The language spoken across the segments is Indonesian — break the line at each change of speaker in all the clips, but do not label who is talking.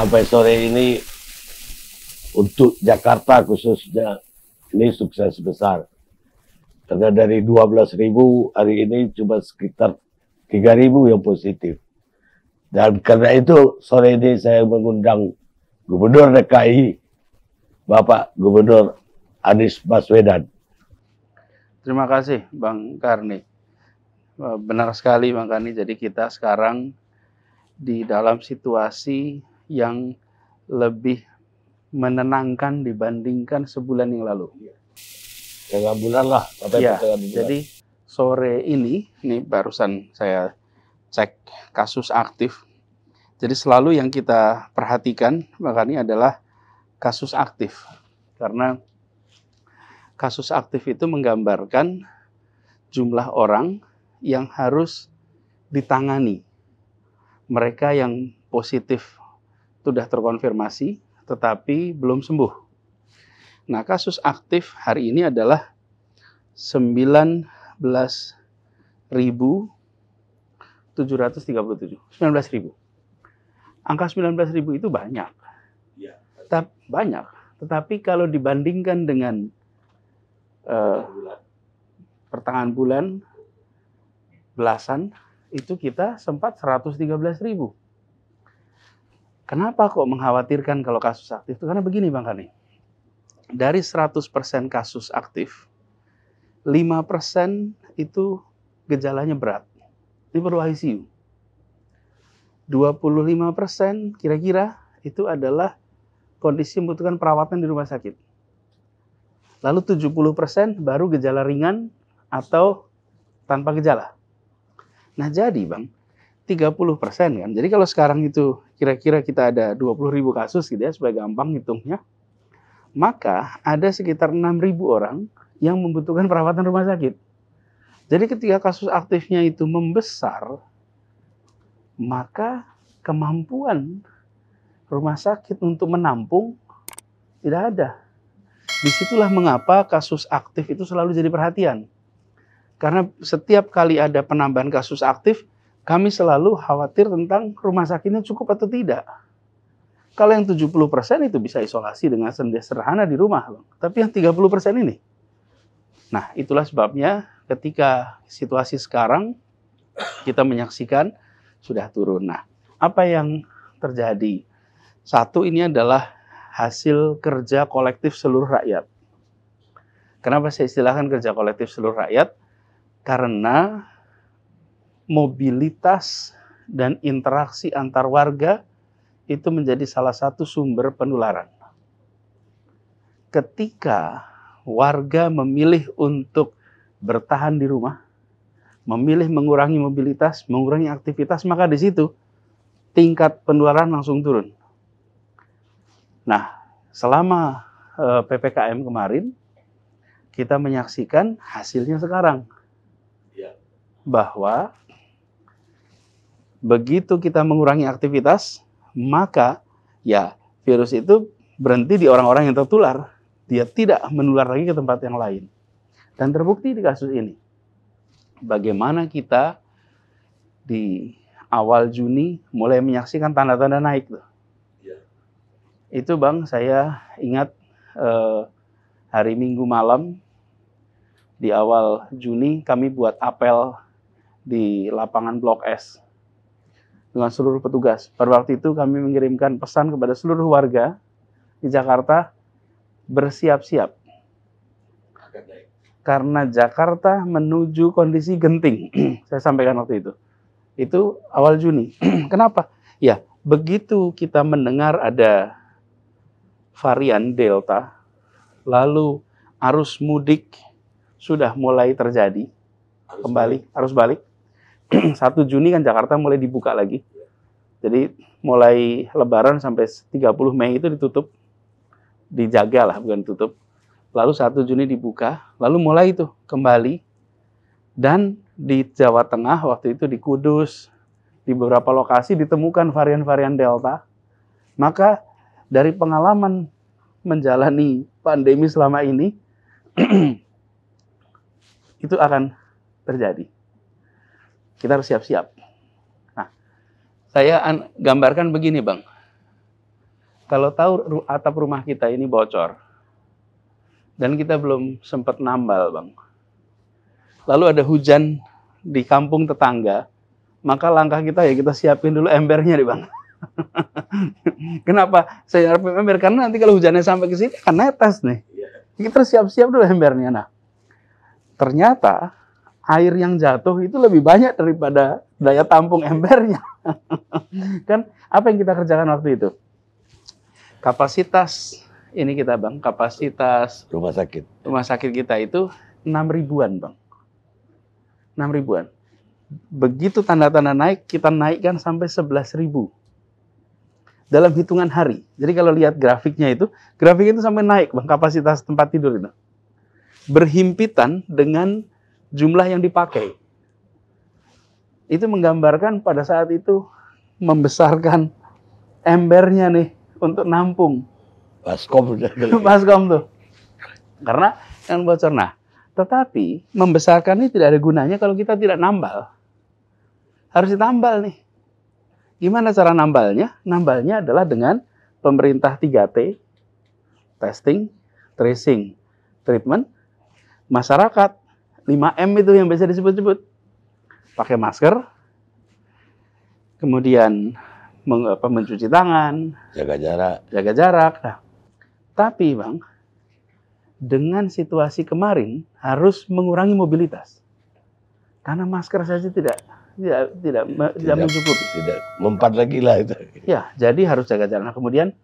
sampai sore ini untuk Jakarta khususnya ini sukses besar. Karena dari 12.000 hari ini cuma sekitar 3.000 yang positif. Dan karena itu sore ini saya mengundang Gubernur DKI, Bapak Gubernur Anies Baswedan.
Terima kasih Bang Karni. Benar sekali Bang Karni, jadi kita sekarang di dalam situasi yang lebih menenangkan dibandingkan sebulan yang lalu.
Setengah bulan lah, sampai
Ya,
setengah bulan.
jadi sore ini barusan saya cek kasus aktif. Jadi selalu yang kita perhatikan Bang Karni adalah kasus aktif. Karena kasus aktif itu menggambarkan jumlah orang yang harus ditangani. Mereka yang positif sudah terkonfirmasi, tetapi belum sembuh. Nah, kasus aktif hari ini adalah 19.737. 19.000. Angka 19.000 itu banyak. Banyak. Tetapi kalau dibandingkan dengan pertengahan bulan belasan, itu kita sempat 113.000. Kenapa kok mengkhawatirkan kalau kasus aktif itu? Karena begini Bang Kani, dari 100% kasus aktif, 5% itu gejalanya berat, ini perlu ICU. 25% kira-kira itu adalah kondisi membutuhkan perawatan di rumah sakit. Lalu 70% baru gejala ringan atau tanpa gejala. Nah jadi Bang, 30% kan. Jadi kalau sekarang itu kira-kira kita ada 20.000 kasus gitu ya, supaya gampang hitungnya. Maka ada sekitar 6.000 orang yang membutuhkan perawatan rumah sakit. Jadi ketika kasus aktifnya itu membesar, maka kemampuan rumah sakit untuk menampung tidak ada. Disitulah mengapa kasus aktif itu selalu jadi perhatian. Karena setiap kali ada penambahan kasus aktif, kami selalu khawatir tentang rumah sakitnya cukup atau tidak. Kalau yang 70% itu bisa isolasi dengan sederhana di rumah. Tapi yang 30% ini. Nah, itulah sebabnya ketika situasi sekarang kita menyaksikan sudah turun. Nah, apa yang terjadi? Satu, ini adalah hasil kerja kolektif seluruh rakyat. Kenapa saya istilahkan kerja kolektif seluruh rakyat? Karena mobilitas dan interaksi antar warga itu menjadi salah satu sumber penularan. Ketika warga memilih untuk bertahan di rumah, memilih mengurangi mobilitas, mengurangi aktivitas, maka di situ tingkat penularan langsung turun. Nah, selama PPKM kemarin, kita menyaksikan hasilnya sekarang. Bahwa begitu kita mengurangi aktivitas, maka ya virus itu berhenti di orang-orang yang tertular. Dia tidak menular lagi ke tempat yang lain. Dan terbukti di kasus ini. Bagaimana kita di awal Juni mulai menyaksikan tanda-tanda naik tuh. Itu Bang, saya ingat hari Minggu malam di awal Juni kami buat apel di lapangan Blok S dengan seluruh petugas. Pada waktu itu kami mengirimkan pesan kepada seluruh warga di Jakarta, bersiap-siap. Karena Jakarta menuju kondisi genting. Saya sampaikan waktu itu. Itu awal Juni. Kenapa? Ya, begitu kita mendengar ada varian Delta, lalu arus mudik sudah mulai terjadi, arus balik. 1 Juni kan Jakarta mulai dibuka lagi. Jadi mulai Lebaran sampai 30 Mei itu ditutup. Dijaga lah, bukan tutup. Lalu 1 Juni dibuka, lalu mulai itu kembali. Dan di Jawa Tengah waktu itu di Kudus, di beberapa lokasi ditemukan varian-varian Delta. Maka dari pengalaman menjalani pandemi selama ini, itu akan terjadi. Kita harus siap-siap. Nah, saya gambarkan begini Bang. Kalau tahu atap rumah kita ini bocor, dan kita belum sempat nambal, Bang. Lalu ada hujan di kampung tetangga, maka langkah kita ya kita siapin dulu embernya nih, Bang. Kenapa saya siapin ember? Karena nanti kalau hujannya sampai ke sini akan netes nih. Kita siap-siap dulu embernya. Nah, ternyata air yang jatuh itu lebih banyak daripada daya tampung embernya. Kan apa yang kita kerjakan waktu itu? Kapasitas ini kita, Bang, kapasitas
Rumah sakit
kita itu 6.000-an, Bang. 6.000-an. Begitu tanda-tanda naik, kita naikkan sampai 11.000 dalam hitungan hari. Jadi kalau lihat grafiknya itu sampai naik, Bang, kapasitas tempat tidur itu. Berhimpitan dengan jumlah yang dipakai. Itu menggambarkan pada saat itu membesarkan embernya nih untuk nampung.
baskom
Baskom tuh. Karena yang bocor. Nah, tetapi membesarkan ini tidak ada gunanya kalau kita tidak nambal. Harus ditambal nih. Gimana cara nambalnya? Nambalnya adalah dengan pemerintah 3T, testing, tracing, treatment, masyarakat, 5M itu yang biasa disebut-sebut. Pakai masker, kemudian mencuci tangan,
jaga jarak.
Nah, tapi Bang, dengan situasi kemarin harus mengurangi mobilitas. Karena masker saja tidak mencukupi.
Tidak mempan lagi lah itu.
Ya, jadi harus jaga jarak. Nah, kemudian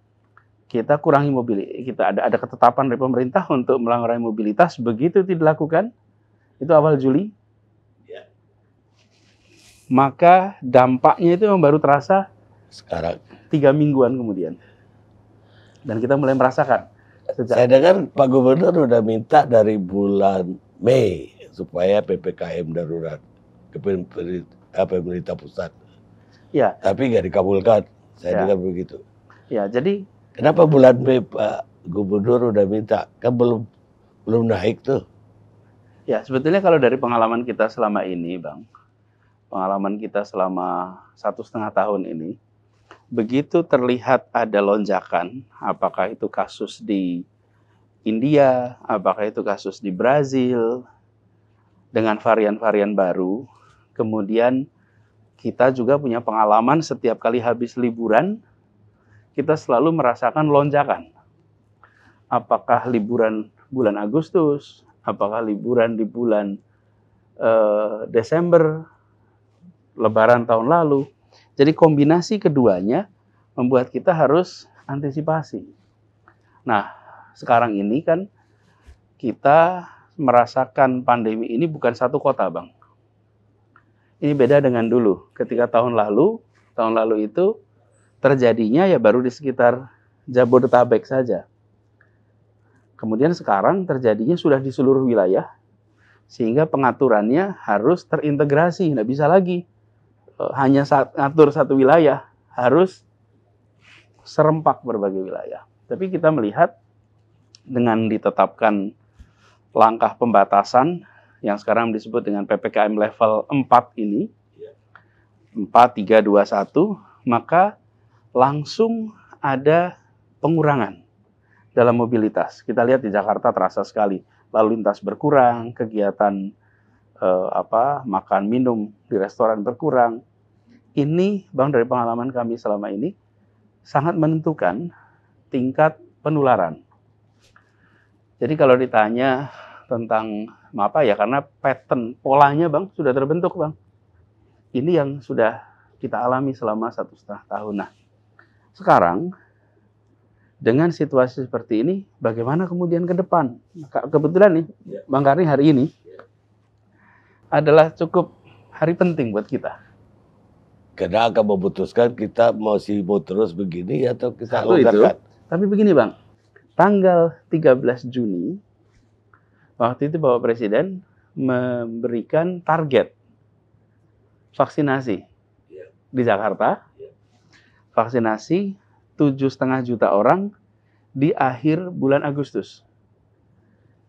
kita kurangi mobilitas. Kita ada ketetapan dari pemerintah untuk mengurangi mobilitas. Begitu dilakukan, itu awal Juli.
Ya.
Maka dampaknya itu yang baru terasa
sekarang
3 mingguan kemudian. Dan kita mulai merasakan.
Saya dengar Pak Gubernur udah minta dari bulan Mei supaya PPKM darurat ke pemerintah pusat.
Ya.
Tapi nggak dikabulkan. Saya dengar begitu.
Ya, jadi
kenapa bulan Mei Pak Gubernur udah minta? Kan belum naik tuh.
Ya, sebetulnya kalau dari pengalaman kita selama ini, Bang, pengalaman kita selama 1,5 tahun ini, begitu terlihat ada lonjakan, apakah itu kasus di India, apakah itu kasus di Brazil, dengan varian-varian baru, kemudian kita juga punya pengalaman setiap kali habis liburan, kita selalu merasakan lonjakan. Apakah liburan bulan Agustus, apakah liburan di bulan Desember, Lebaran tahun lalu. Jadi kombinasi keduanya membuat kita harus antisipasi. Nah, sekarang ini kan kita merasakan pandemi ini bukan satu kota, Bang. Ini beda dengan dulu. Ketika tahun lalu itu terjadinya ya baru di sekitar Jabodetabek saja. Kemudian sekarang terjadinya sudah di seluruh wilayah, sehingga pengaturannya harus terintegrasi. Nggak bisa lagi hanya ngatur satu wilayah, harus serempak berbagai wilayah. Tapi kita melihat dengan ditetapkan langkah pembatasan yang sekarang disebut dengan PPKM level 4 ini, 4, 3, 2, 1, maka langsung ada pengurangan dalam mobilitas. Kita lihat di Jakarta terasa sekali, lalu lintas berkurang, kegiatan makan minum di restoran berkurang. Ini, Bang, dari pengalaman kami selama ini sangat menentukan tingkat penularan. Jadi kalau ditanya tentang apa ya, karena pattern polanya, Bang, sudah terbentuk, Bang. Ini yang sudah kita alami selama 1,5 tahun. Nah, sekarang dengan situasi seperti ini, bagaimana kemudian ke depan? Kebetulan nih, Bang Karni, hari ini adalah cukup hari penting buat kita.
Karena akan memutuskan kita masih mau terus begini atau kita
Satu itu,
longgarkan.
tapi begini, Bang, tanggal 13 Juni, waktu itu Bapak Presiden memberikan target vaksinasi di Jakarta, vaksinasi 7,5 juta orang di akhir bulan Agustus.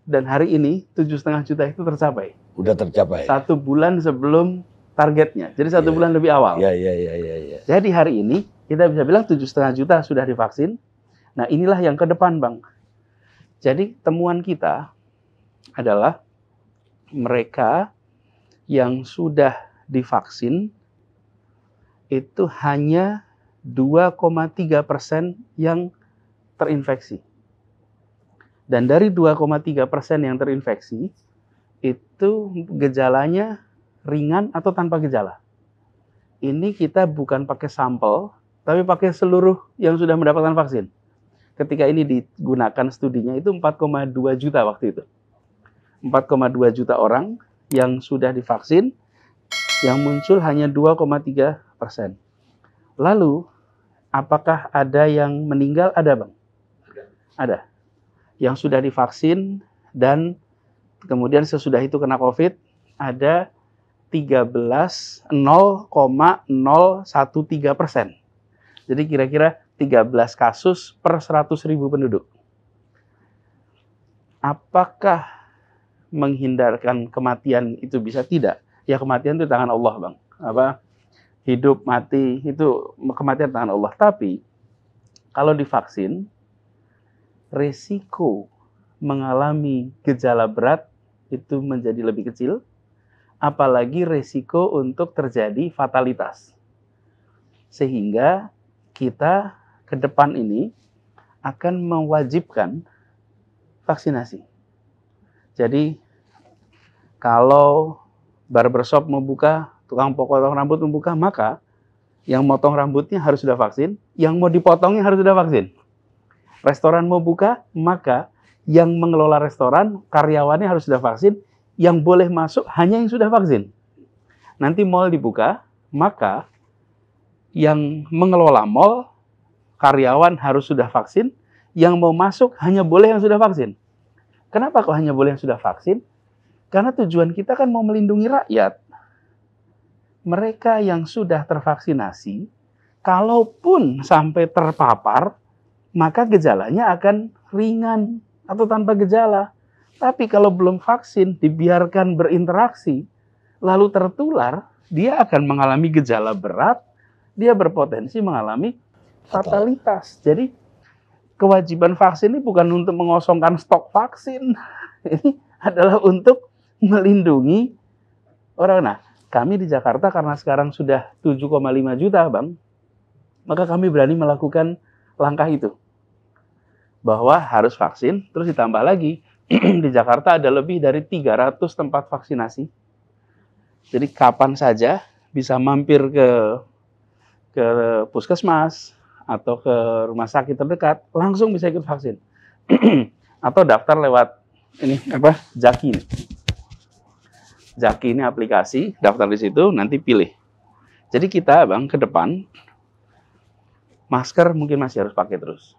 Dan hari ini 7,5 juta itu tercapai.
Udah tercapai.
1 bulan sebelum targetnya. Jadi 1 bulan lebih awal.
Ya.
Jadi hari ini kita bisa bilang 7,5 juta sudah divaksin. Nah, inilah yang ke depan, Bang. Jadi, temuan kita adalah mereka yang sudah divaksin itu hanya 2,3% yang terinfeksi. Dan dari 2,3% yang terinfeksi, itu gejalanya ringan atau tanpa gejala. Ini kita bukan pakai sampel, tapi pakai seluruh yang sudah mendapatkan vaksin. Ketika ini digunakan studinya itu 4,2 juta waktu itu. 4,2 juta orang yang sudah divaksin, yang muncul hanya 2,3%. Lalu, apakah ada yang meninggal? Ada, Bang? Ada. Yang sudah divaksin dan kemudian sesudah itu kena COVID, ada 0,013%. Jadi kira-kira 13 kasus per 100.000 penduduk. Apakah menghindarkan kematian itu bisa? Tidak. Ya, kematian itu tangan Allah, Bang. Hidup, mati, itu kematian tangan Allah. Tapi, kalau divaksin, resiko mengalami gejala berat itu menjadi lebih kecil, apalagi resiko untuk terjadi fatalitas. Sehingga kita ke depan ini akan mewajibkan vaksinasi. Jadi, kalau barbershop membuka, tukang potong rambut membuka, maka yang motong rambutnya harus sudah vaksin, yang mau dipotongnya harus sudah vaksin. Restoran mau buka, maka yang mengelola restoran, karyawannya harus sudah vaksin, yang boleh masuk hanya yang sudah vaksin. Nanti mall dibuka, maka yang mengelola mall, karyawan harus sudah vaksin, yang mau masuk hanya boleh yang sudah vaksin. Kenapa kok hanya boleh yang sudah vaksin? Karena tujuan kita kan mau melindungi rakyat. Mereka yang sudah tervaksinasi, kalaupun sampai terpapar, maka gejalanya akan ringan atau tanpa gejala. Tapi kalau belum vaksin, dibiarkan berinteraksi, lalu tertular, dia akan mengalami gejala berat, dia berpotensi mengalami fatalitas. Jadi, kewajiban vaksin ini bukan untuk mengosongkan stok vaksin. Ini adalah untuk melindungi orang. Nah, kami di Jakarta karena sekarang sudah 7,5 juta, Bang, maka kami berani melakukan langkah itu. Bahwa harus vaksin, terus ditambah lagi, di Jakarta ada lebih dari 300 tempat vaksinasi. Jadi kapan saja bisa mampir ke puskesmas atau ke rumah sakit terdekat, langsung bisa ikut vaksin. Atau daftar lewat Jaki. Jaki ini aplikasi, daftar di situ, nanti pilih. Jadi kita, Bang, ke depan, masker mungkin masih harus pakai terus.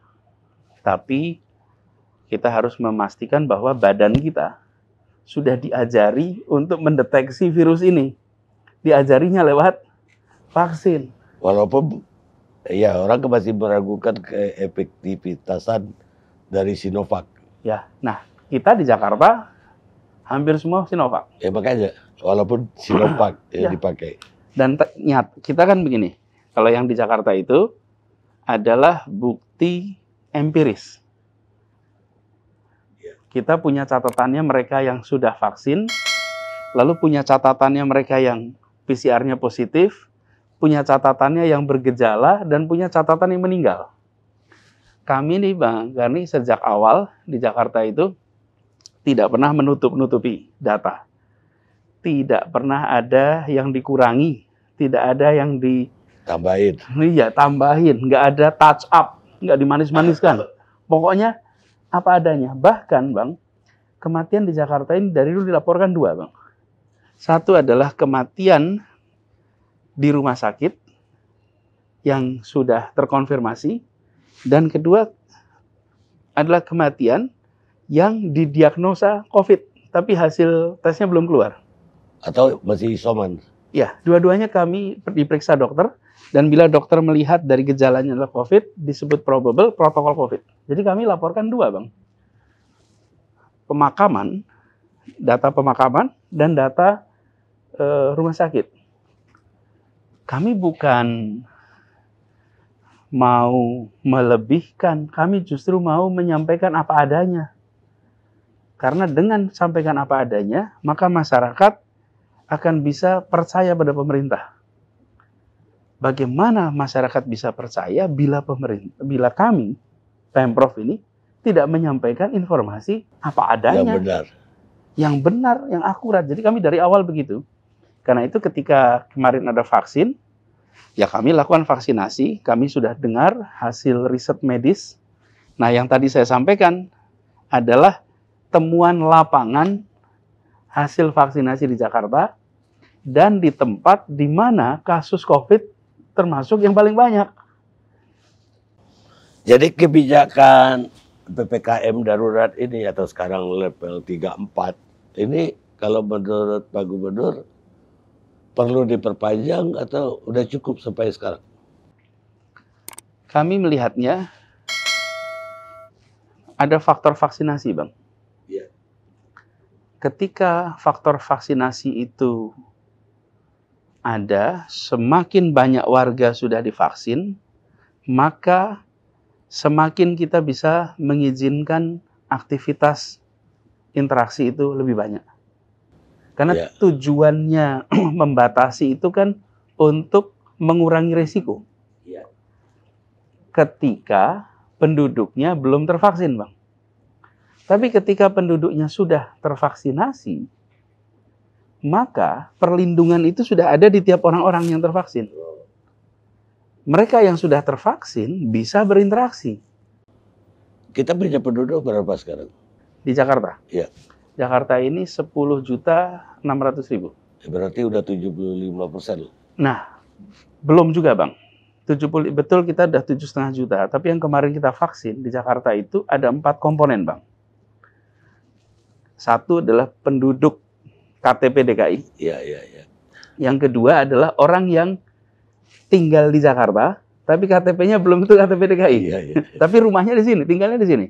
Tapi kita harus memastikan bahwa badan kita sudah diajari untuk mendeteksi virus ini. Diajarinya lewat vaksin.
Walaupun ya orang masih meragukan keefektivitasan dari Sinovac.
Ya, nah kita di Jakarta hampir semua Sinovac.
Ya makanya, walaupun Sinovac yang dipakai.
Dan kita kan begini, kalau yang di Jakarta itu adalah bukti empiris. Kita punya catatannya mereka yang sudah vaksin, lalu punya catatannya mereka yang PCR-nya positif, punya catatannya yang bergejala, dan punya catatan yang meninggal. Kami nih Bang Garni sejak awal di Jakarta itu tidak pernah menutup-nutupi data. Tidak pernah ada yang dikurangi, tidak ada yang
tambahin.
Iya, tambahin, nggak ada touch up, nggak dimanis-maniskan. Pokoknya apa adanya. Bahkan, Bang, kematian di Jakarta ini dari dulu dilaporkan 2, Bang. Satu adalah kematian di rumah sakit yang sudah terkonfirmasi, dan kedua adalah kematian yang didiagnosa COVID, tapi hasil tesnya belum keluar.
Atau masih isoman.
Ya, dua-duanya kami diperiksa dokter, dan bila dokter melihat dari gejalanya adalah COVID, disebut probable protokol COVID. Jadi kami laporkan 2, Bang. Pemakaman, data pemakaman, dan data rumah sakit. Kami bukan mau melebihkan, kami justru mau menyampaikan apa adanya. Karena dengan sampaikan apa adanya, maka masyarakat akan bisa percaya pada pemerintah. Bagaimana masyarakat bisa percaya bila kami, Pemprov ini, tidak menyampaikan informasi apa adanya. Yang benar, yang akurat. Jadi kami dari awal begitu. Karena itu ketika kemarin ada vaksin, ya kami lakukan vaksinasi, kami sudah dengar hasil riset medis. Nah, yang tadi saya sampaikan adalah temuan lapangan hasil vaksinasi di Jakarta dan di tempat di mana kasus COVID termasuk yang paling banyak.
Jadi kebijakan PPKM darurat ini atau sekarang level 3-4 ini kalau menurut Pak Gubernur perlu diperpanjang atau udah cukup sampai sekarang?
Kami melihatnya ada faktor vaksinasi, Bang.
Iya.
Ketika faktor vaksinasi itu ada, semakin banyak warga sudah divaksin, maka semakin kita bisa mengizinkan aktivitas interaksi itu lebih banyak. Karena tujuannya membatasi itu kan untuk mengurangi risiko. Ketika penduduknya belum tervaksin, Bang. Tapi ketika penduduknya sudah tervaksinasi, maka perlindungan itu sudah ada di tiap orang-orang yang tervaksin. Mereka yang sudah tervaksin bisa berinteraksi.
Kita punya penduduk berapa sekarang?
Di Jakarta?
Iya.
Jakarta ini 10.600.000.
Berarti udah 75%.
Nah, belum juga, Bang. 70, betul kita udah 7,5 juta. Tapi yang kemarin kita vaksin di Jakarta itu ada 4 komponen, Bang. Satu adalah penduduk KTP DKI.
Iya.
Yang kedua adalah orang yang tinggal di Jakarta, tapi KTP-nya belum itu KTP DKI.
Iya.
Tapi rumahnya di sini, tinggalnya di sini.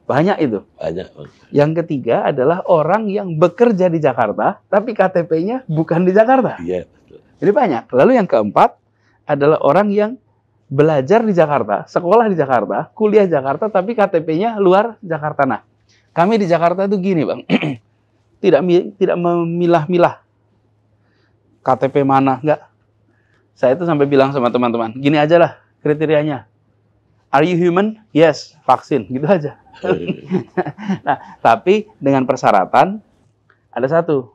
Banyak itu.
Banyak.
Yang ketiga adalah orang yang bekerja di Jakarta, tapi KTP-nya bukan di Jakarta.
Iya, betul.
Jadi banyak. Lalu yang keempat adalah orang yang belajar di Jakarta, sekolah di Jakarta, kuliah di Jakarta, tapi KTP-nya luar Jakarta. Nah, kami di Jakarta itu gini, Bang. Tidak memilah-milah KTP mana, enggak. Saya itu sampai bilang sama teman-teman, gini aja lah kriterianya. Are you human? Yes, vaksin. Gitu aja. Nah, tapi dengan persyaratan ada satu,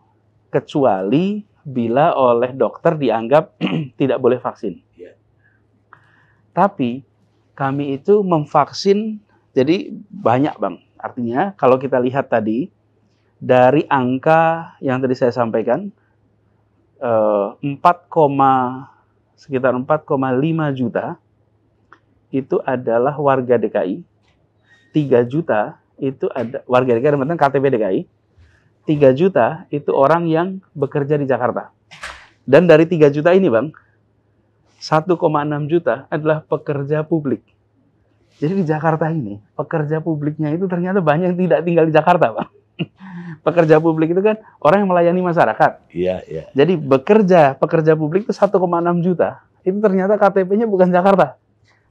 kecuali bila oleh dokter dianggap tidak boleh vaksin. Tapi kami itu memvaksin, jadi banyak, Bang. Artinya kalau kita lihat tadi dari angka yang tadi saya sampaikan, sekitar 4,5 juta itu adalah warga DKI, 3 juta itu ada warga DKI, artinya KTP DKI, 3 juta itu orang yang bekerja di Jakarta. Dan dari 3 juta ini, Bang, 1,6 juta adalah pekerja publik. Jadi di Jakarta ini, pekerja publiknya itu ternyata banyak yang tidak tinggal di Jakarta, Bang. Pekerja publik itu kan orang yang melayani masyarakat.
Iya.
Jadi pekerja publik itu 1,6 juta. Itu ternyata KTP-nya bukan Jakarta.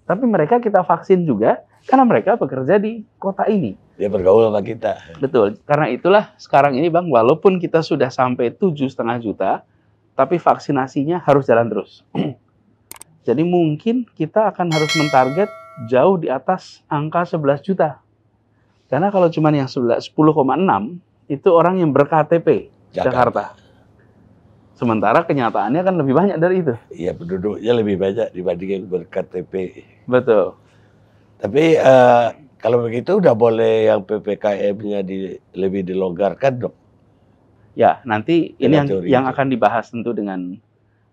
Tapi mereka kita vaksin juga karena mereka bekerja di kota ini.
Dia bergaul sama kita.
Betul. Karena itulah sekarang ini, Bang, walaupun kita sudah sampai 7,5 juta, tapi vaksinasinya harus jalan terus. Jadi mungkin kita akan harus mentarget jauh di atas angka 11 juta. Karena kalau cuma yang 10,6 itu orang yang ber-KTP Jakarta. Sementara kenyataannya kan lebih banyak dari itu.
Iya, penduduknya lebih banyak dibanding yang ber-KTP.
Betul.
Tapi kalau begitu udah boleh yang PPKM-nya lebih dilonggarkan, dok?
Ya, nanti ini yang akan dibahas tentu dengan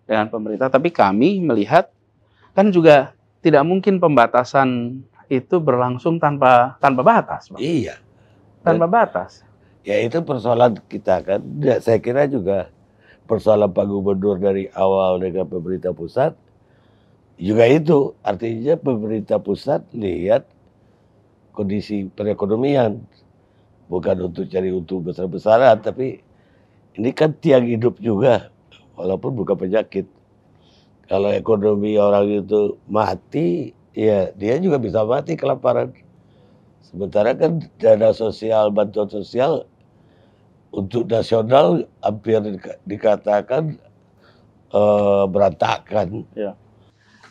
pemerintah. Tapi kami melihat kan juga tidak mungkin pembatasan itu berlangsung tanpa batas, Bang.
Iya.
Tanpa batas.
Ya itu persoalan kita kan. Saya kira juga persoalan Pak Gubernur dari awal dengan pemerintah pusat juga itu. Artinya pemerintah pusat lihat kondisi perekonomian. Bukan untuk cari untung besar-besaran, tapi ini kan tiang hidup juga. Walaupun bukan penyakit. Kalau ekonomi orang itu mati, Iya, dia juga bisa mati kelaparan. Sementara kan dana sosial, bantuan sosial untuk nasional hampir dikatakan berantakan.
Ya.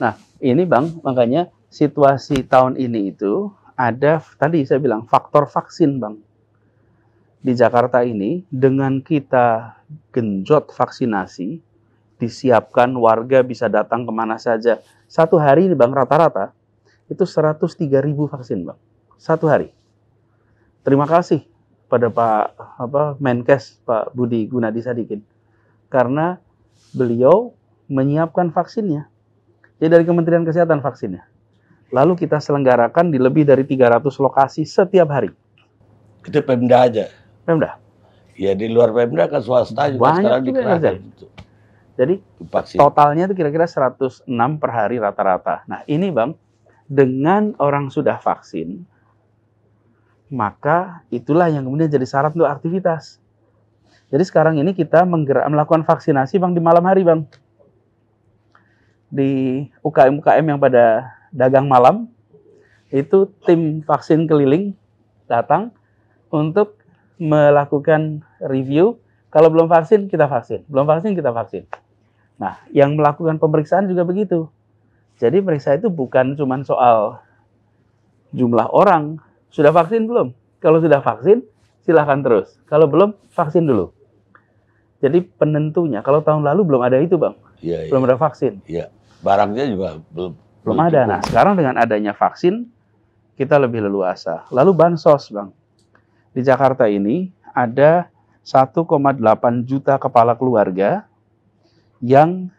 Nah, ini Bang, makanya situasi tahun ini itu ada, tadi saya bilang, faktor vaksin Bang. Di Jakarta ini, dengan kita genjot vaksinasi, disiapkan warga bisa datang kemana saja. Satu hari ini Bang, rata-rata, itu 103.000 vaksin Bang. Satu hari. Terima kasih pada Pak Menkes, Pak Budi Gunadi Sadikin. Karena beliau menyiapkan vaksinnya. Jadi dari Kementerian Kesehatan vaksinnya. Lalu kita selenggarakan di lebih dari 300 lokasi setiap hari.
Itu Pemda aja.
Pemda.
Ya di luar Pemda kan swasta juga
Banyak
sekarang
juga
dikerahkan.
Jadi
Vaksin.
totalnya itu kira-kira 106 per hari rata-rata. Nah ini Bang, dengan orang sudah vaksin, maka itulah yang kemudian jadi syarat untuk aktivitas. Jadi sekarang ini kita melakukan vaksinasi Bang di malam hari Bang. Di UKM-UKM yang pada dagang malam, itu tim vaksin keliling datang untuk melakukan review. Kalau belum vaksin, kita vaksin. Belum vaksin, kita vaksin. Nah, yang melakukan pemeriksaan juga begitu. Jadi periksa itu bukan cuma soal jumlah orang. Sudah vaksin belum? Kalau sudah vaksin, silahkan terus. Kalau belum, vaksin dulu. Jadi penentunya, kalau tahun lalu belum ada itu Bang.
Ya,
belum ada vaksin.
Iya. Barangnya juga
belum ada. Cukup. Nah, sekarang dengan adanya vaksin, kita lebih leluasa. Lalu bansos Bang. Di Jakarta ini ada 1,8 juta kepala keluarga yang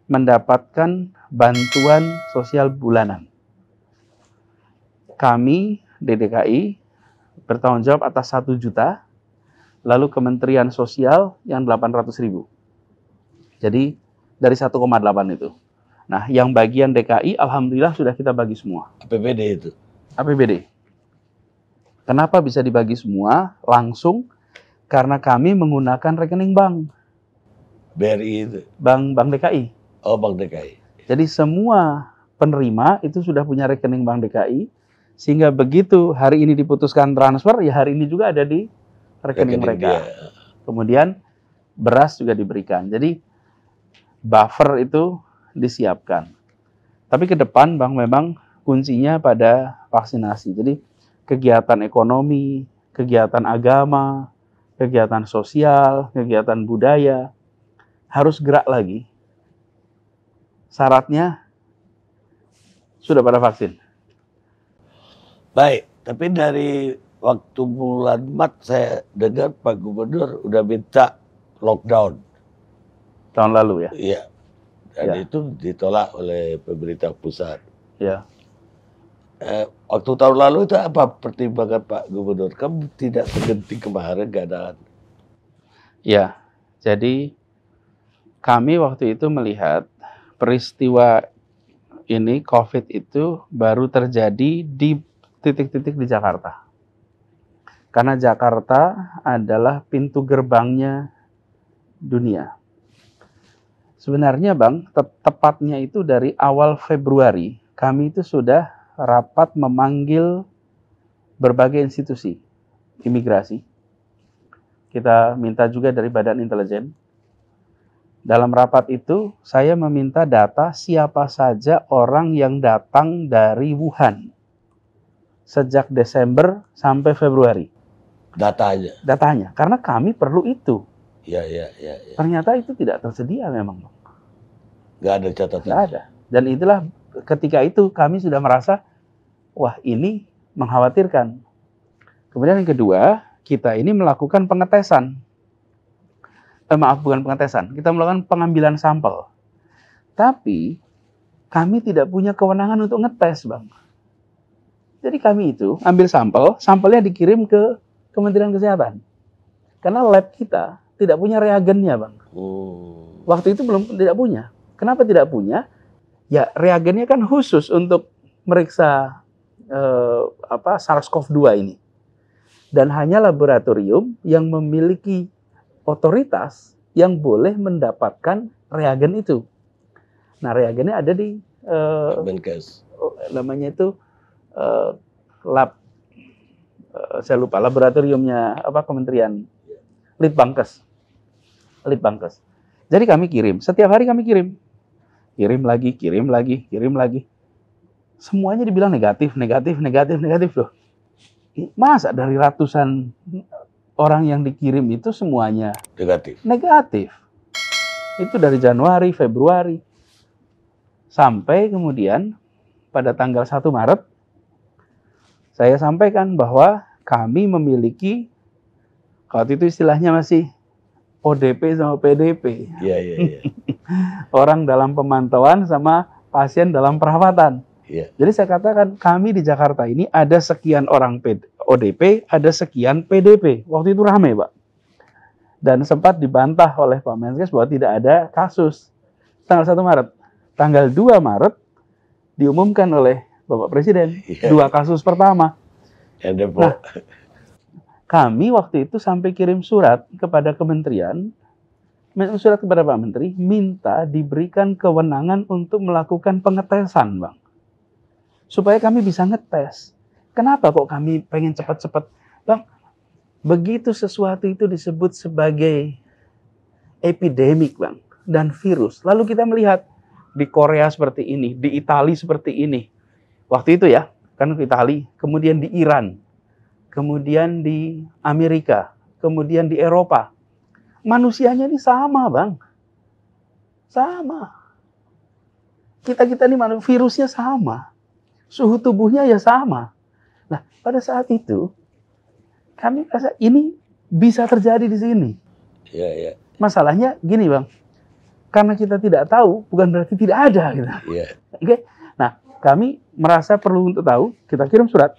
mendapatkan bantuan sosial bulanan. Kami, DDKI, bertanggung jawab atas 1 juta, lalu Kementerian Sosial yang 800.000. Jadi, dari 1,8 itu. Nah, yang bagian DKI, alhamdulillah sudah kita bagi semua.
APBD itu?
APBD. Kenapa bisa dibagi semua langsung? Karena kami menggunakan rekening bank.
BRI itu?
Bank DKI.
Oh, Bank DKI.
Jadi semua penerima itu sudah punya rekening Bank DKI, sehingga begitu hari ini diputuskan transfer, ya hari ini juga ada di rekening mereka. Dia. Kemudian beras juga diberikan. Jadi buffer itu disiapkan. Tapi ke depan Bang memang kuncinya pada vaksinasi. Jadi kegiatan ekonomi, kegiatan agama, kegiatan sosial, kegiatan budaya harus gerak lagi. Syaratnya sudah pada vaksin.
Baik, tapi dari waktu bulan Maret saya dengar Pak Gubernur udah minta lockdown.
Tahun lalu ya?
Iya. Dan itu ditolak oleh pemerintah pusat.
Ya.
Waktu tahun lalu itu apa pertimbangan Pak Gubernur? Kamu tidak segenting kemarin keadaan.
Ya, jadi kami waktu itu melihat peristiwa ini COVID itu baru terjadi di titik-titik di Jakarta. Karena Jakarta adalah pintu gerbangnya dunia. Sebenarnya Bang, tepatnya itu dari awal Februari, kami itu sudah rapat memanggil berbagai institusi imigrasi. Kita minta juga dari Badan Intelijen. Dalam rapat itu, saya meminta data siapa saja orang yang datang dari Wuhan sejak Desember sampai Februari.
Datanya?
Datanya, karena kami perlu itu.
Ya.
Ternyata itu tidak tersedia memang.
Nggak ada catatan?
Nggak ada. Dan itulah ketika itu kami sudah merasa, wah ini mengkhawatirkan. Kemudian yang kedua, kita ini melakukan pengetesan. Bukan pengetesan, kita melakukan pengambilan sampel. Tapi kami tidak punya kewenangan untuk ngetes, Bang. Jadi kami itu ambil sampel, sampelnya dikirim ke Kementerian Kesehatan. Karena lab kita tidak punya reagennya, Bang. Waktu itu tidak punya. Kenapa tidak punya? Ya reagennya kan khusus untuk meriksa SARS-CoV-2 ini. Dan hanya laboratorium yang memiliki otoritas yang boleh mendapatkan reagen itu. Nah, reagennya ada di namanya itu lab, saya lupa, laboratoriumnya apa kementerian, Litbangkes. Jadi kami kirim, setiap hari kami kirim lagi. Semuanya dibilang negatif loh. Masa dari ratusan orang yang dikirim itu semuanya negatif. Itu dari Januari, Februari. Sampai kemudian pada tanggal 1 Maret, saya sampaikan bahwa kami memiliki, waktu itu istilahnya masih ODP sama PDP.
Iya.
Orang dalam pemantauan sama pasien dalam perawatan.
Iya.
Jadi saya katakan, kami di Jakarta ini ada sekian orang ODP, ada sekian PDP. Waktu itu ramai, Pak. Dan sempat dibantah oleh Pak Menkes bahwa tidak ada kasus. Tanggal 1 Maret. Tanggal 2 Maret diumumkan oleh Bapak Presiden. 2 kasus pertama. Nah, kami waktu itu sampai kirim surat kepada kementerian, surat kepada Pak Menteri, minta diberikan kewenangan untuk melakukan pengetesan, Bang. Supaya kami bisa ngetes. Kenapa kok kami pengen cepat-cepat? Bang, begitu sesuatu itu disebut sebagai epidemik, Bang, dan virus. Lalu kita melihat di Korea seperti ini, di Italia seperti ini. Waktu itu ya, kan di Italia, kemudian di Iran, kemudian di Amerika, kemudian di Eropa. Manusianya ini sama, Bang. Sama. Kita ini virusnya sama. Suhu tubuhnya ya sama. Nah, pada saat itu, kami rasa ini bisa terjadi di sini.
Iya.
Masalahnya gini, Bang. Karena kita tidak tahu, bukan berarti tidak ada. Gitu.
Iya.
Oke? Nah, kami merasa perlu untuk tahu, kita kirim surat.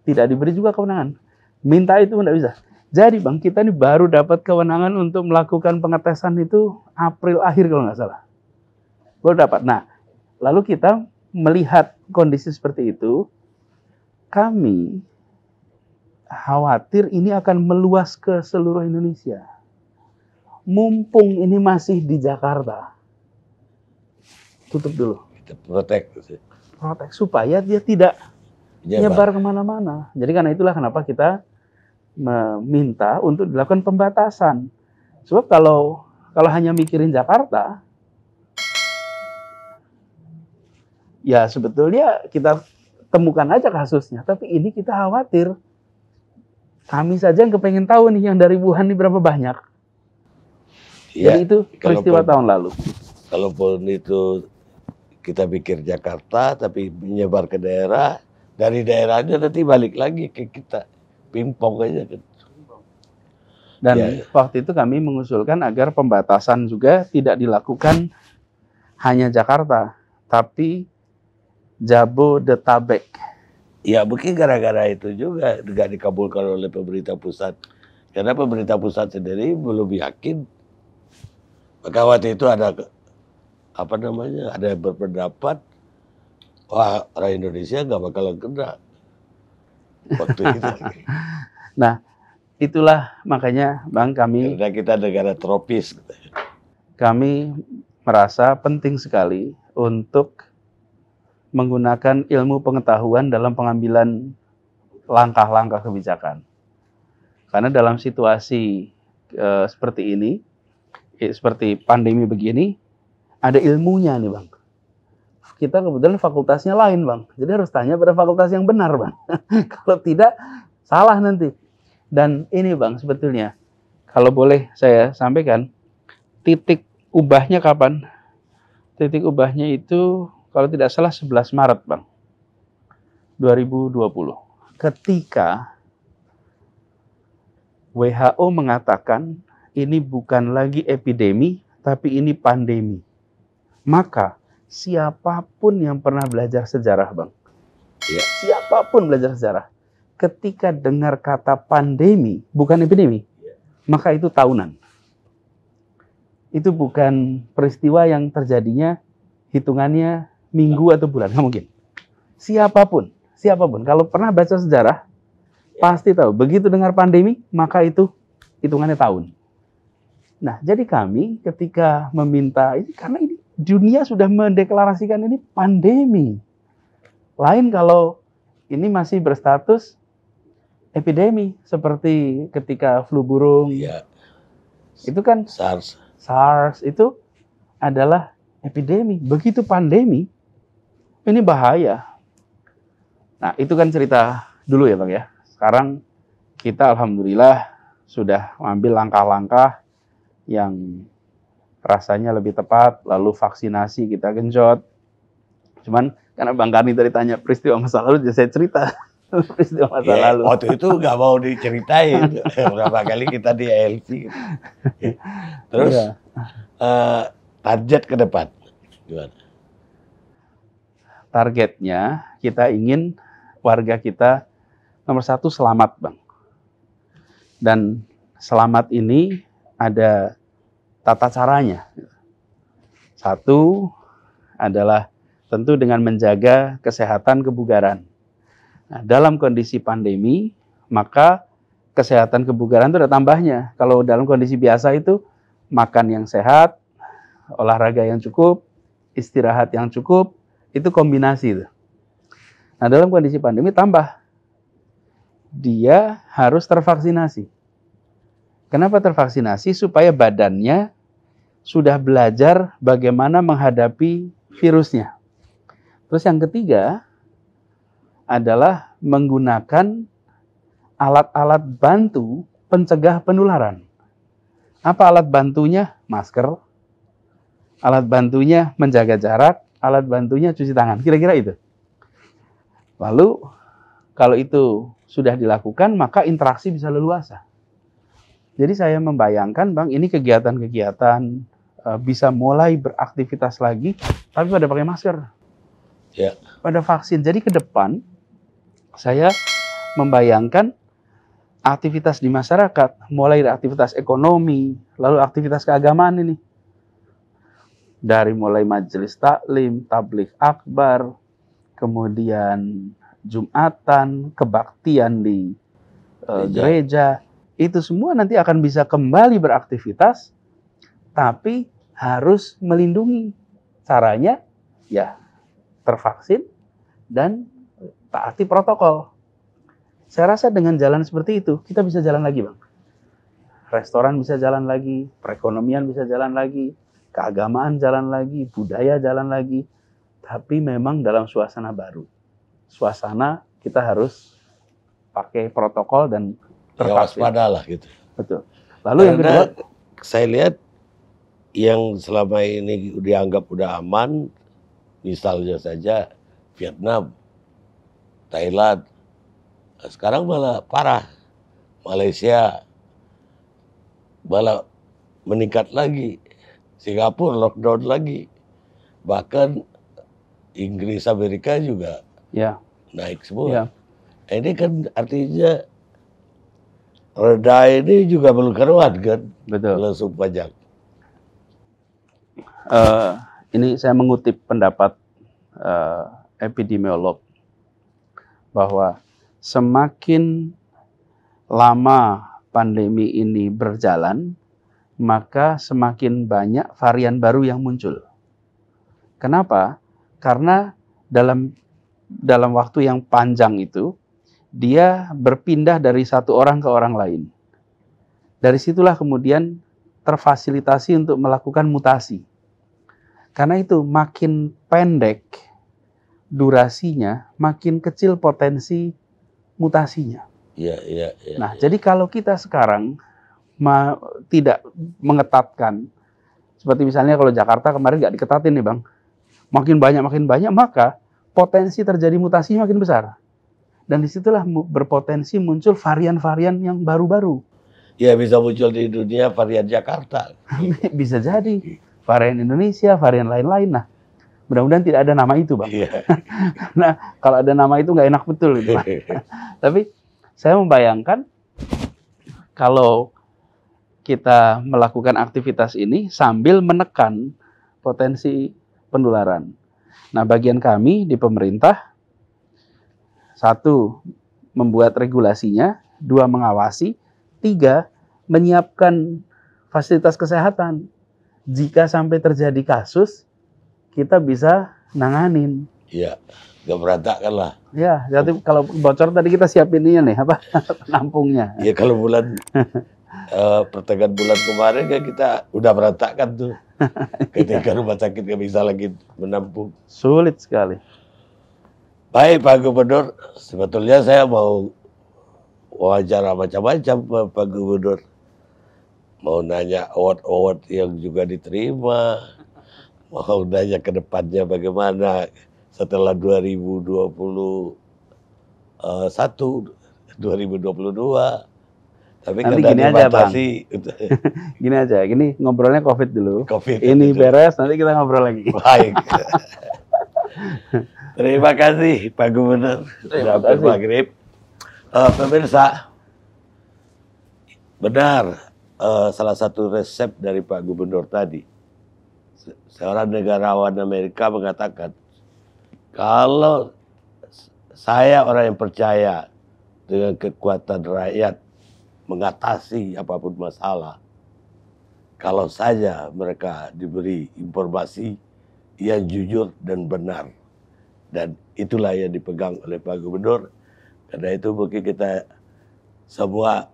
Tidak diberi juga kewenangan. Minta itu pun tidak bisa. Jadi, Bang, kita ini baru dapat kewenangan untuk melakukan pengetesan itu April akhir kalau nggak salah. Baru dapat. Nah, lalu kita melihat kondisi seperti itu, kami khawatir ini akan meluas ke seluruh Indonesia. Mumpung ini masih di Jakarta. Tutup dulu.
Kita protek
Supaya dia tidak nyebar kemana-mana. Jadi karena itulah kenapa kita meminta untuk dilakukan pembatasan. Sebab kalau hanya mikirin Jakarta, ya sebetulnya kita temukan aja kasusnya. Tapi ini kita khawatir. Kami saja yang kepengen tahu nih yang dari Wuhan ini berapa banyak.
Ya,
jadi itu peristiwa tahun lalu.
Kalaupun itu kita pikir Jakarta, tapi menyebar ke daerah, dari daerahnya nanti balik lagi ke kita. Pingpong aja.
Dan waktu itu kami mengusulkan agar pembatasan juga tidak dilakukan hanya Jakarta, tapi Jabodetabek.
Ya mungkin gara-gara itu juga tidak dikabulkan oleh pemerintah pusat. Karena pemerintah pusat sendiri belum yakin. Maka waktu itu ada ada yang berpendapat, wah orang Indonesia nggak bakalan kena. Waktu itu.
Nah, itulah makanya Bang kami.
Karena kita negara tropis.
Kami merasa penting sekali untuk menggunakan ilmu pengetahuan dalam pengambilan langkah-langkah kebijakan. Karena dalam situasi seperti ini, seperti pandemi begini, ada ilmunya nih Bang. Kita kebetulan fakultasnya lain Bang, jadi harus tanya pada fakultas yang benar Bang. Kalau tidak, salah nanti. Dan ini Bang sebetulnya, kalau boleh saya sampaikan, titik ubahnya kapan? Titik ubahnya itu kalau tidak salah 11 Maret, Bang. 2020. Ketika WHO mengatakan ini bukan lagi epidemi, tapi ini pandemi. Maka siapapun yang pernah belajar sejarah, Bang.
Ya.
Siapapun belajar sejarah. Ketika dengar kata pandemi, bukan epidemi, maka itu tahunan. Itu bukan peristiwa yang terjadinya hitungannya minggu atau bulan, nggak mungkin. Siapapun, kalau pernah baca sejarah, pasti tahu. Begitu dengar pandemi, maka itu hitungannya tahun. Nah, jadi kami ketika meminta ini, karena ini dunia sudah mendeklarasikan ini pandemi. Lain kalau ini masih berstatus epidemi seperti ketika flu burung.
Iya.
Itu kan
SARS.
SARS itu adalah epidemi. Begitu pandemi, ini bahaya. Nah, itu kan cerita dulu ya Bang ya. Sekarang kita alhamdulillah sudah mengambil langkah-langkah yang rasanya lebih tepat, lalu vaksinasi kita genjot. Cuman karena Bang Karni tadi tanya peristiwa masa lalu, jadi saya cerita peristiwa masa lalu.
Waktu itu nggak mau diceritain berapa kali kita di ALC. Terus target ke depan gimana?
Targetnya kita ingin warga kita nomor satu selamat Bang. Dan selamat ini ada tata caranya. Satu adalah tentu dengan menjaga kesehatan kebugaran. Nah, dalam kondisi pandemi, maka kesehatan kebugaran itu ada tambahnya. Kalau dalam kondisi biasa itu makan yang sehat, olahraga yang cukup, istirahat yang cukup, itu kombinasi. Nah, dalam kondisi pandemi tambah. Dia harus tervaksinasi. Kenapa tervaksinasi? Supaya badannya sudah belajar bagaimana menghadapi virusnya. Terus yang ketiga adalah menggunakan alat-alat bantu pencegah penularan. Apa alat bantunya? Masker. Alat bantunya menjaga jarak. Alat bantunya cuci tangan. Kira-kira itu. Lalu kalau itu sudah dilakukan, maka interaksi bisa leluasa. Jadi saya membayangkan, Bang, ini kegiatan-kegiatan bisa mulai beraktivitas lagi, tapi pada pakai masker.
Ya.
Pada vaksin. Jadi ke depan, saya membayangkan aktivitas di masyarakat, mulai dari aktivitas ekonomi, lalu aktivitas keagamaan ini. Dari mulai majelis taklim, tabligh akbar, kemudian Jumatan, kebaktian di gereja, itu semua nanti akan bisa kembali beraktivitas, tapi harus melindungi. Caranya, ya tervaksin dan taati protokol. Saya rasa dengan jalan seperti itu, kita bisa jalan lagi, Bang. Restoran bisa jalan lagi, perekonomian bisa jalan lagi, keagamaan jalan lagi, budaya jalan lagi, tapi memang dalam suasana baru. Suasana kita harus pakai protokol dan tervaksin.
Ya waspada lah gitu.
Betul. Lalu yang kedua,
saya lihat yang selama ini dianggap udah aman, misalnya saja Vietnam, Thailand, sekarang malah parah. Malaysia malah meningkat lagi. Singapura lockdown lagi. Bahkan Inggris, Amerika juga naik semua.
Ya.
Ini kan artinya reda ini juga belum keruat kan?
Betul.
Langsung pajak.
Ini saya mengutip pendapat epidemiolog bahwa semakin lama pandemi ini berjalan, maka semakin banyak varian baru yang muncul. Kenapa? Karena dalam waktu yang panjang itu, dia berpindah dari satu orang ke orang lain. Dari situlah kemudian terfasilitasi untuk melakukan mutasi. Karena itu makin pendek durasinya, makin kecil potensi mutasinya.
Iya.
Nah, jadi kalau kita sekarang tidak mengetatkan, seperti misalnya kalau Jakarta kemarin nggak diketatin nih Bang, makin banyak, maka potensi terjadi mutasi makin besar. Dan disitulah berpotensi muncul varian-varian yang baru-baru.
Ya bisa muncul di dunia varian Jakarta.
Bisa jadi. Varian Indonesia, varian lain-lain. Nah, mudah-mudahan tidak ada nama itu Bang.
Iya.
Nah, kalau ada nama itu nggak enak betul gitu. Tapi saya membayangkan kalau kita melakukan aktivitas ini sambil menekan potensi penularan. Nah, bagian kami di pemerintah, satu, membuat regulasinya, dua, mengawasi, tiga, menyiapkan fasilitas kesehatan. Jika sampai terjadi kasus, kita bisa nanganin.
Iya, nggak berantakan lah.
Ya, jadi kalau bocor tadi kita siapin ini nih apa penampungnya.
Ya kalau bulan pertengahan bulan kemarin kan kita udah berantakan tuh. Ketika rumah sakit nggak bisa lagi menampung.
Sulit sekali.
Baik Pak Gubernur, sebetulnya saya mau wawancara macam-macam Pak Gubernur. Mau nanya award-award yang juga diterima, mau nanya ke depannya bagaimana setelah 2021, 2022. Tapi
Nanti
kadang
gini aja, Bang.
dibatasi
Gini aja, gini ngobrolnya COVID dulu.
COVID.
Ini beres, nanti kita ngobrol lagi.
Baik. Terima kasih Pak Gubernur.
Terima
Sudah
kasih.
maghrib. Pemirsa, benar salah satu resep dari Pak Gubernur tadi. Seorang negarawan Amerika mengatakan, kalau saya orang yang percaya dengan kekuatan rakyat mengatasi apapun masalah, kalau saja mereka diberi informasi yang jujur dan benar. Dan itulah yang dipegang oleh Pak Gubernur. Karena itu mungkin kita semua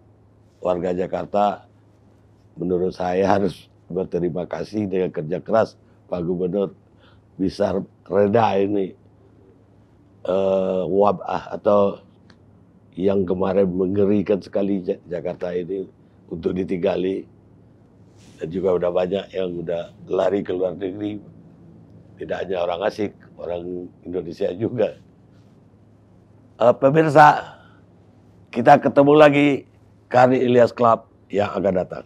warga Jakarta, menurut saya harus berterima kasih dengan kerja keras Pak Gubernur bisa reda ini wabah atau yang kemarin mengerikan sekali Jakarta ini untuk ditinggali. Dan juga udah banyak yang udah lari ke luar negeri. Tidak hanya orang asing, orang Indonesia juga. Pemirsa, kita ketemu lagi Kari Ilyas Club yang akan datang.